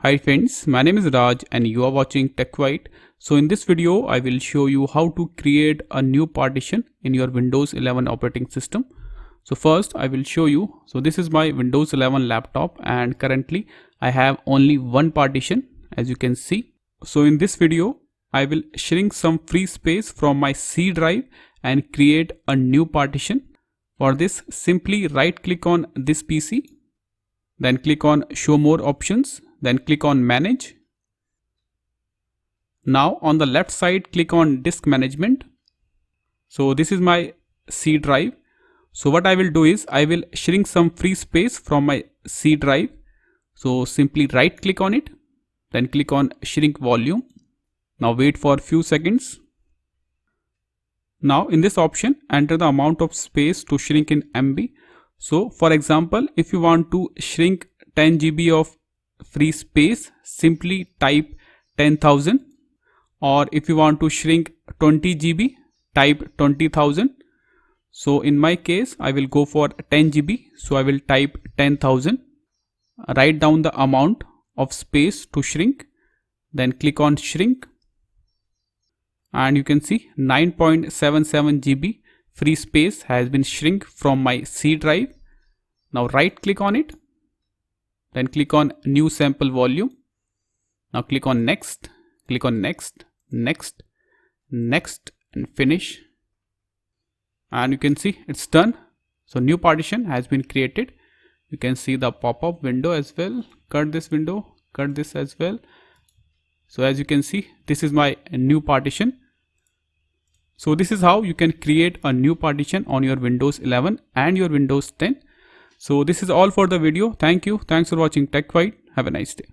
Hi friends, my name is Raj and you are watching TechWhite. So in this video, I will show you how to create a new partition in your Windows 11 operating system. So first I will show you. So this is my Windows 11 laptop and currently I have only one partition as you can see. So in this video, I will shrink some free space from my C drive and create a new partition. For this, simply right click on this PC, then click on show more options. Then click on manage. Now on the left side, click on disk management. So this is my C drive. So what I will do is I will shrink some free space from my C drive. So simply right click on it, then click on shrink volume. Now wait for a few seconds. Now in this option, enter the amount of space to shrink in MB. So for example, if you want to shrink 10 GB of free space, simply type 10,000, or if you want to shrink 20 GB, type 20,000. So in my case, I will go for 10 GB, so I will type 10,000. Write down the amount of space to shrink, then click on shrink, and you can see 9.77 GB free space has been shrink from my C drive. Now right click on it, then click on new sample volume. Now click on next, click on next, next, next, and finish. And you can see it's done. So new partition has been created. You can see the pop-up window as well. Cut this window, cut this as well. So as you can see, this is my new partition. So this is how you can create a new partition on your Windows 11 and your Windows 10. So this is all for the video. Thank you. Thanks for watching TechWhite. Have a nice day.